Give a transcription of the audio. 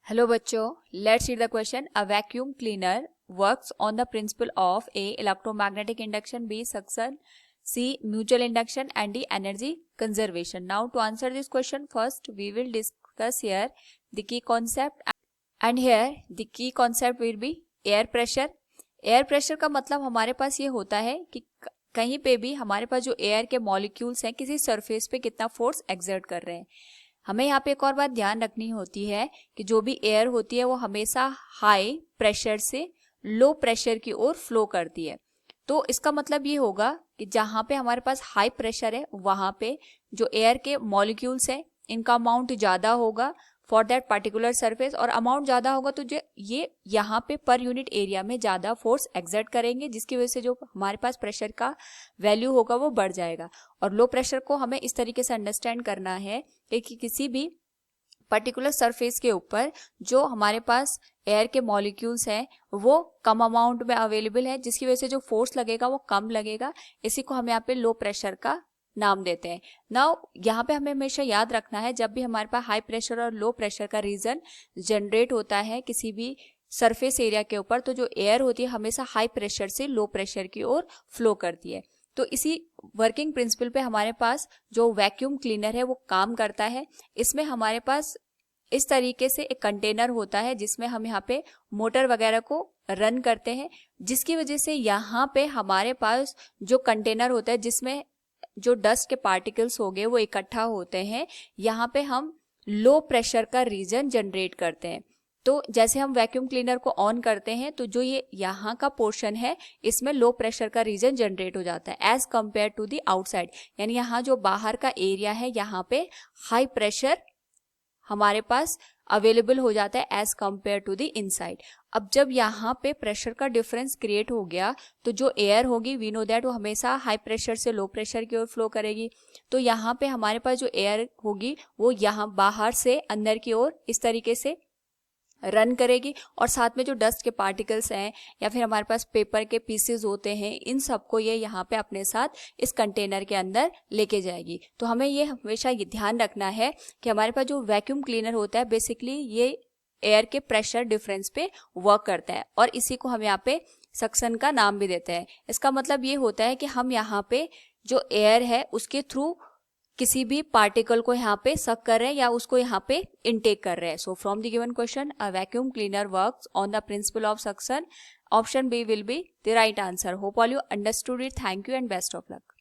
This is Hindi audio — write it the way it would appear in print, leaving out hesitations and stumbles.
हेलो बच्चों, let's read the question. A vacuum cleaner works on the principle of A electromagnetic induction, B suction, C mutual induction and D energy conservation. Now to answer this question, first we will discuss here the key concept and here the key concept will be air pressure. Air pressure का मतलब हमारे पास ये होता है कि कहीं पे भी हमारे पास जो एयर के मॉलिक्यूल्स हैं किसी सरफेस पे कितना फोर्स एक्सर्ट कर रहे हैं. हमें यहाँ पे एक और बात ध्यान रखनी होती है कि जो भी एयर होती है वो हमेशा हाई प्रेशर से लो प्रेशर की ओर फ्लो करती है. तो इसका मतलब ये होगा कि जहाँ पे हमारे पास हाई प्रेशर है वहाँ पे जो एयर के मॉलिक्यूल्स हैं इनका अमाउंट ज़्यादा होगा फॉर दैट पर्टिकुलर सरफेस, और अमाउंट ज़्यादा होगा तो जो ये यहाँ पे पर यूनिट एरिया में ज़्यादा फोर्स एक्सर्ट करेंगे, जिसकी वजह से जो हमारे पास प्रेशर का वैल्यू होगा वो बढ़ जाएगा. और लो प्रेशर को हमें इस तरीके से अंडरस्टैंड करना है कि किसी भी पर्टिकुलर सरफेस के ऊपर जो हमारे पास एयर के मॉलिक्यूल्स हैं वो कम अमाउंट में अवेलेबल है, जिसकी वजह से जो फोर्स लगेगा वो कम लगेगा. इसी को हम यहाँ पे लो प्रेशर का नाम देते हैं. नाउ यहाँ पे हमें हमेशा याद रखना है, जब भी हमारे पास हाई प्रेशर और लो प्रेशर का रीजन जनरेट होता है किसी भी सरफेस एरिया के ऊपर, तो जो एयर होती है हमेशा हाई प्रेशर से लो प्रेशर की ओर फ्लो करती है. तो इसी वर्किंग प्रिंसिपल पे हमारे पास जो वैक्यूम क्लीनर है वो काम करता है. इसमें हमारे पास इस तरीके से एक कंटेनर होता है जिसमें हम यहाँ पे मोटर वगैरह को रन करते हैं, जिसकी वजह से यहाँ पे हमारे पास जो कंटेनर होता है जिसमें जो डस्ट के पार्टिकल्स हो गए वो इकट्ठा होते हैं, यहाँ पे हम लो प्रेशर का रीजन जनरेट करते हैं. तो जैसे हम वैक्यूम क्लीनर को ऑन करते हैं तो जो ये यहाँ का पोर्शन है इसमें लो प्रेशर का रीजन जनरेट हो जाता है as compare to the outside. यानी यहाँ जो बाहर का एरिया है यहाँ पे हाई प्रेशर हमारे पास अवेलेबल हो जाता है as compare to the inside. अब जब यहाँ पे प्रेशर का डिफरेंस क्रिएट हो गया तो जो एयर होगी वी नो दैट वो हमेशा हाई प्रेशर से लो प्रेशर की ओर फ्लो करेगी. तो यहाँ पे हमारे पास जो एयर होगी वो यहाँ बाहर से अंदर की ओर इस तरीके से रन करेगी, और साथ में जो डस्ट के पार्टिकल्स हैं या फिर हमारे पास पेपर के पीसेस होते हैं इन सबको ये यहाँ पे अपने साथ इस कंटेनर के अंदर लेके जाएगी. तो हमें ये हमेशा ये ध्यान रखना है कि हमारे पास जो वैक्यूम क्लीनर होता है बेसिकली ये एयर के प्रेशर डिफरेंस पे वर्क करता है, और इसी को हम यहाँ पे सक्शन का नाम भी देते हैं. इसका मतलब ये होता है कि हम यहाँ पे जो एयर है उसके थ्रू किसी भी पार्टिकल को यहाँ पे सक कर रहे हैं या उसको यहाँ पे इनटेक कर रहे हैं. So from the given question, a vacuum cleaner works on the principle of suction. Option B will be the right answer. Hope all you understood it. Thank you and best of luck.